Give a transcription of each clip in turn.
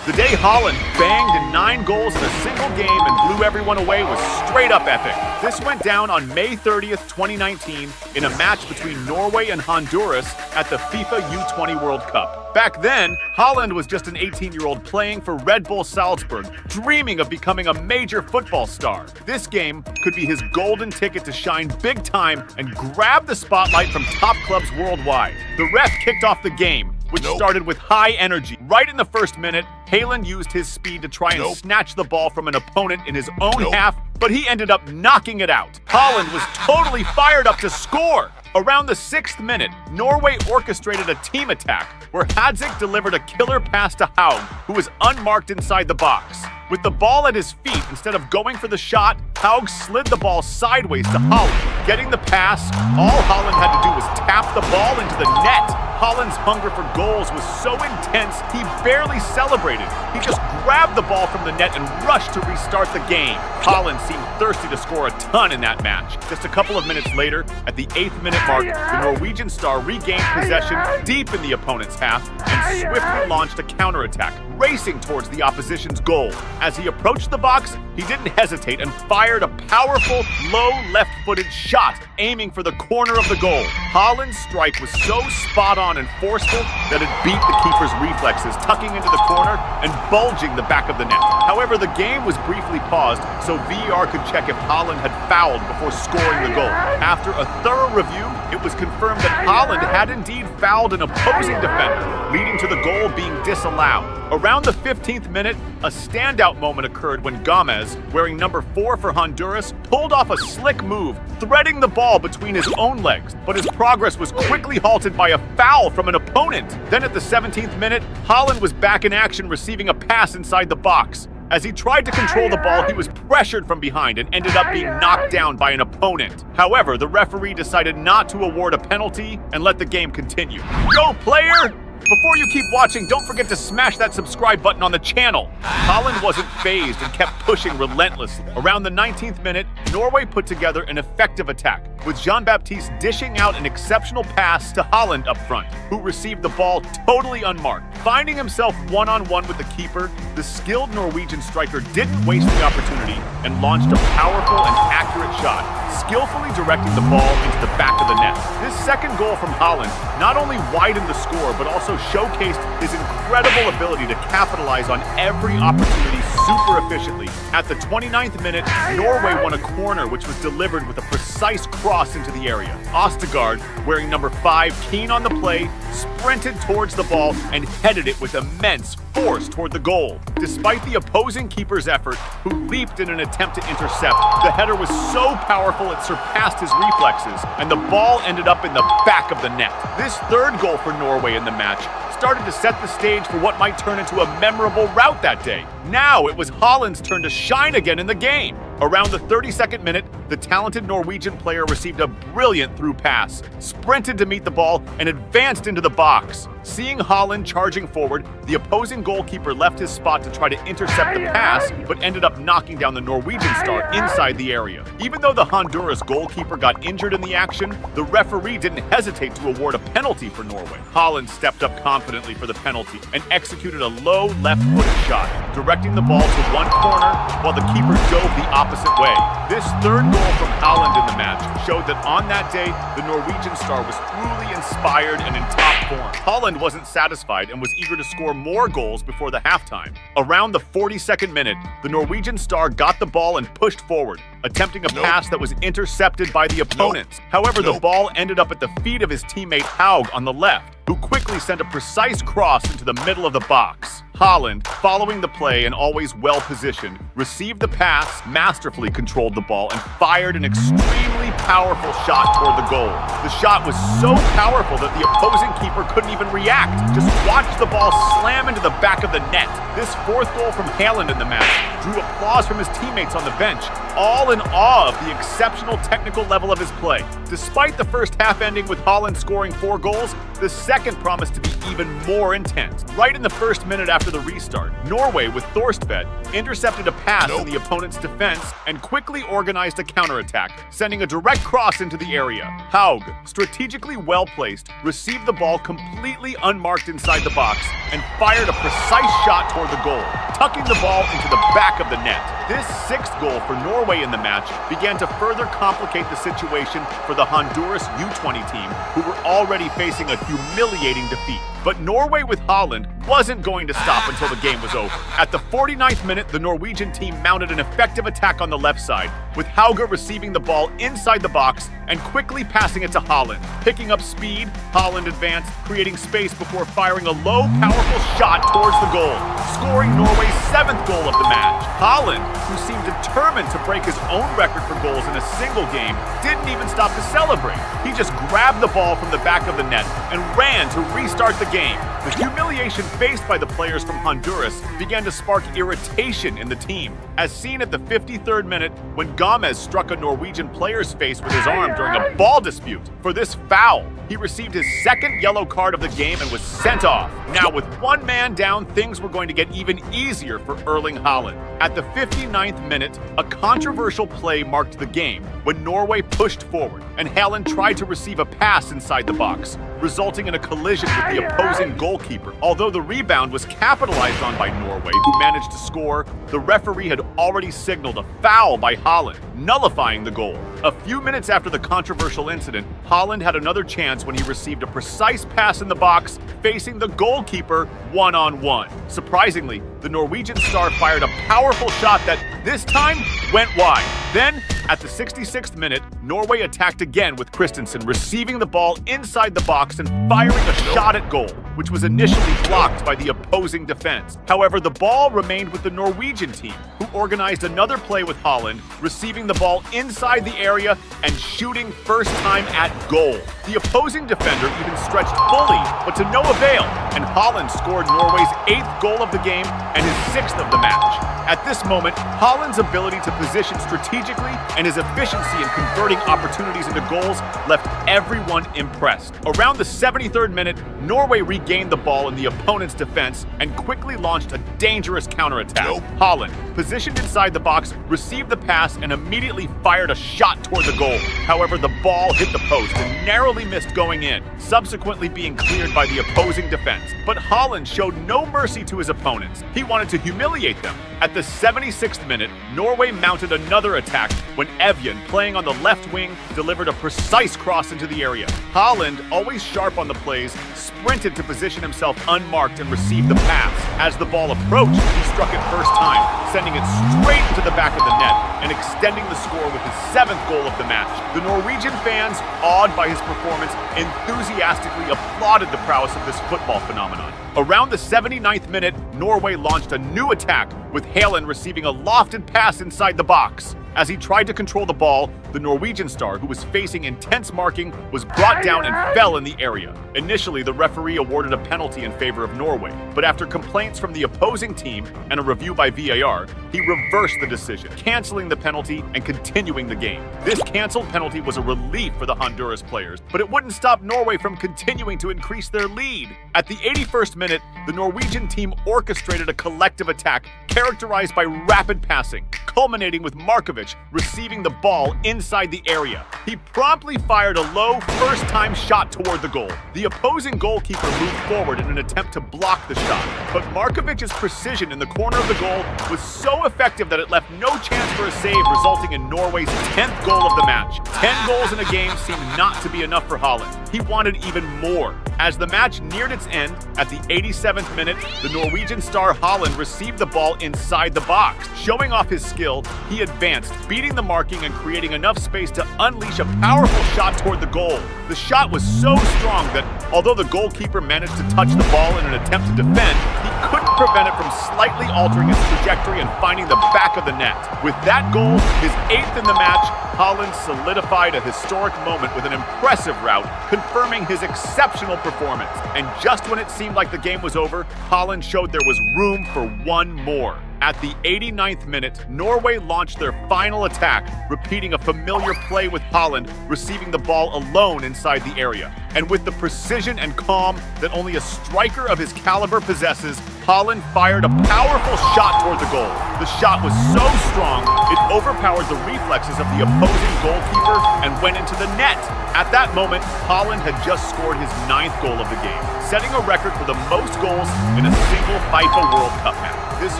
The day Haaland banged in 9 goals in a single game and blew everyone away was straight up epic. This went down on May 30th, 2019 in a match between Norway and Honduras at the FIFA U20 World Cup. Back then, Haaland was just an 18-year-old playing for Red Bull Salzburg, dreaming of becoming a major football star. This game could be his golden ticket to shine big time and grab the spotlight from top clubs worldwide. The ref kicked off the game, which started with high energy. Right in the first minute, Haaland used his speed to try and snatch the ball from an opponent in his own half, but he ended up knocking it out. Haaland was totally fired up to score. Around the 6th minute, Norway orchestrated a team attack where Hadzik delivered a killer pass to Haug, who was unmarked inside the box. With the ball at his feet, instead of going for the shot, Haug slid the ball sideways to Haaland. Getting the pass, all Haaland had to do was tap the ball into the net. Haaland's hunger for goals was so intense, he barely celebrated. He just grabbed the ball from the net and rushed to restart the game. Haaland seemed thirsty to score a ton in that match. Just a couple of minutes later, at the 8th minute mark, the Norwegian star regained possession deep in the opponent's half and swiftly launched a counterattack, racing towards the opposition's goal. As he approached the box, he didn't hesitate and fired a powerful, low left-footed shot, aiming for the corner of the goal. Haaland's strike was so spot-on and forceful that it beat the keeper's reflexes, tucking into the corner and bulging the back of the net. However, the game was briefly paused so VAR could check if Haaland had fouled before scoring the goal. After a thorough review, it was confirmed that Haaland had indeed fouled an opposing defender, leading to the goal being disallowed. Around the 15th minute, a standout moment occurred when Gomez, wearing number 4 for Honduras, pulled off a slick move, threading the ball between his own legs, but his progress was quickly halted by a foul from an opponent. Then at the 17th minute, Haaland was back in action, receiving a pass inside the box. As he tried to control the ball, he was pressured from behind and ended up being knocked down by an opponent. However, the referee decided not to award a penalty and let the game continue. Go, player! Before you keep watching, don't forget to smash that subscribe button on the channel. Haaland wasn't fazed and kept pushing relentlessly. Around the 19th minute, Norway put together an effective attack, with Jean-Baptiste dishing out an exceptional pass to Haaland up front, who received the ball totally unmarked. Finding himself one-on-one with the keeper, the skilled Norwegian striker didn't waste the opportunity and launched a powerful and accurate shot, skillfully directing the ball into the back of the net. This second goal from Haaland not only widened the score, but also showcased his incredible ability to capitalize on every opportunity super efficiently. At the 29th minute, Norway won a corner which was delivered with a precise cross into the area. Ostegard, wearing number 5, keen on the play, sprinted towards the ball and headed it with immense force toward the goal. Despite the opposing keeper's effort, who leaped in an attempt to intercept, the header was so powerful it surpassed his reflexes, and the ball ended up in the back of the net. This third goal for Norway in the match started to set the stage for what might turn into a memorable rout that day. Now it was Haaland's turn to shine again in the game. Around the 32nd minute, the talented Norwegian player received a brilliant through pass, sprinted to meet the ball, and advanced into the box. Seeing Haaland charging forward, the opposing goalkeeper left his spot to try to intercept the pass, but ended up knocking down the Norwegian star inside the area. Even though the Honduras goalkeeper got injured in the action, the referee didn't hesitate to award a penalty for Norway. Haaland stepped up confidently for the penalty and executed a low left-footed shot, directing the ball to one corner while the keeper dove the opposite way. This third goal from Haaland in the match showed that on that day, the Norwegian star was truly inspired and in top form. Haaland wasn't satisfied and was eager to score more goals before the halftime. Around the 42nd minute, the Norwegian star got the ball and pushed forward, attempting a pass that was intercepted by the opponents. However, the ball ended up at the feet of his teammate Haug on the left, who quickly sent a precise cross into the middle of the box. Haaland, following the play and always well-positioned, received the pass, masterfully controlled the ball, and fired an extremely powerful shot toward the goal. The shot was so powerful that the opposing keeper couldn't even react. Just watch the ball slam into the back of the net. This fourth goal from Haaland in the match drew applause from his teammates on the bench, all in awe of the exceptional technical level of his play. Despite the first half ending with Haaland scoring 4 goals, the second promised to be even more intense. Right in the first minute after the restart, Norway, with Thorstvedt, intercepted a pass in the opponent's defense and quickly organized a counterattack, sending a direct high cross into the area. Haug, strategically well-placed, received the ball completely unmarked inside the box and fired a precise shot toward the goal, tucking the ball into the back of the net. This sixth goal for Norway in the match began to further complicate the situation for the Honduras U20 team, who were already facing a humiliating defeat. But Norway with Haaland wasn't going to stop until the game was over. At the 49th minute, the Norwegian team mounted an effective attack on the left side, with Hauge receiving the ball inside the box and quickly passing it to Haaland. Picking up speed, Haaland advanced, creating space before firing a low, powerful shot towards the goal, scoring Norway's 7th goal of the match. Haaland, who seemed determined to break his own record for goals in a single game, didn't even stop to celebrate. He just grabbed the ball from the back of the net and ran to restart the game. The humiliation faced by the players from Honduras began to spark irritation in the team, as seen at the 53rd minute when Gomez struck a Norwegian player's face with his arm during a ball dispute. For this foul, he received his second yellow card of the game and was sent off. Now, with one man down, things were going to get even easier for Erling Haaland. At the 59th minute, a controversial play marked the game when Norway pushed forward and Haaland tried to receive a pass inside the box, resulting in a collision with the opposing goalkeeper. Although the rebound was capitalized on by Norway, who managed to score, the referee had already signaled a foul by Haaland, nullifying the goal. A few minutes after the controversial incident, Haaland had another chance when he received a precise pass in the box, facing the goalkeeper one-on-one. Surprisingly, the Norwegian star fired a powerful shot that, this time, went wide. Then, at the 66th minute, Norway attacked again with Christensen receiving the ball inside the box and firing a shot at goal, which was initially blocked by the opposing defense. However, the ball remained with the Norwegian team, who organized another play with Haaland, receiving the ball inside the area and shooting first time at goal. The opposing defender even stretched fully, but to no avail, and Haaland scored Norway's 8th goal of the game and his 6th of the match. At this moment, Haaland's ability to position strategically and his efficiency in converting opportunities into goals left everyone impressed. Around the 73rd minute, Norway regained the ball in the opponent's defense and quickly launched a dangerous counterattack. Haaland, positioned inside the box, received the pass and immediately fired a shot toward the goal. However, the ball hit the post and narrowly missed going in, subsequently being cleared by the opposing defense. But Haaland showed no mercy to his opponents. He wanted to humiliate them. At the 76th minute, Norway mounted another attack when Evjen, playing on the left wing, delivered a precise cross into the area. Haaland, always sharp on the plays, sprinted to position himself unmarked and received the pass. As the ball approached, he struck it first time, sending it straight into the back of the net and extending the score with his 7th goal of the match. The Norwegian fans, awed by his performance, enthusiastically applauded the prowess of this football phenomenon. Around the 79th minute, Norway launched a new attack, with Haaland receiving a lofted pass inside the box. As he tried to control the ball, the Norwegian star, who was facing intense marking, was brought down and fell in the area. Initially, the referee awarded a penalty in favor of Norway, but after complaints from the opposing team and a review by VAR, he reversed the decision, canceling the penalty and continuing the game. This canceled penalty was a relief for the Honduras players, but it wouldn't stop Norway from continuing to increase their lead. At the 81st minute, the Norwegian team orchestrated a collective attack characterized by rapid passing, culminating with Markovic receiving the ball inside the area. He promptly fired a low, first-time shot toward the goal. The opposing goalkeeper moved forward in an attempt to block the shot, but Markovic's precision in the corner of the goal was so effective that it left no chance for a save, resulting in Norway's 10th goal of the match. 10 goals in a game seemed not to be enough for Haaland. He wanted even more. As the match neared its end, at the 87th minute, the Norwegian star Haaland received the ball inside the box. Showing off his skill, he advanced, beating the marking and creating enough space to unleash a powerful shot toward the goal. The shot was so strong that, although the goalkeeper managed to touch the ball in an attempt to defend, he couldn't prevent it from slightly altering its trajectory and finding the back of the net. With that goal, his 8th in the match, Haaland solidified a historic moment with an impressive rout, confirming his exceptional performance. And just when it seemed like the game was over, Haaland showed there was room for one more. At the 89th minute, Norway launched their final attack, repeating a familiar play with Haaland receiving the ball alone inside the area. And with the precision and calm that only a striker of his caliber possesses, Haaland fired a powerful shot toward the goal. The shot was so strong, it overpowered the reflexes of the opposing goalkeeper and went into the net. At that moment, Haaland had just scored his 9th goal of the game, setting a record for the most goals in a single FIFA World Cup match. This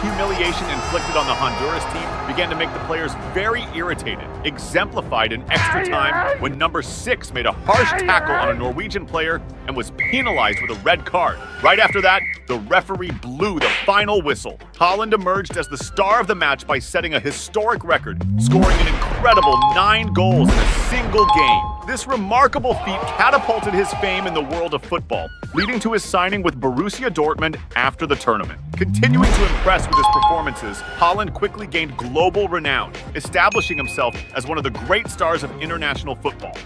humiliation inflicted on the Honduras team began to make the players very irritated, exemplified in extra time when number 6 made a harsh tackle on a Norwegian player and was penalized with a red card. Right after that, the referee blew the final whistle. Haaland emerged as the star of the match by setting a historic record, scoring an incredible 9 goals in a single game. This remarkable feat catapulted his fame in the world of football, leading to his signing with Borussia Dortmund after the tournament. Continuing to impress with his performances, Haaland quickly gained global renown, establishing himself as one of the great stars of international football.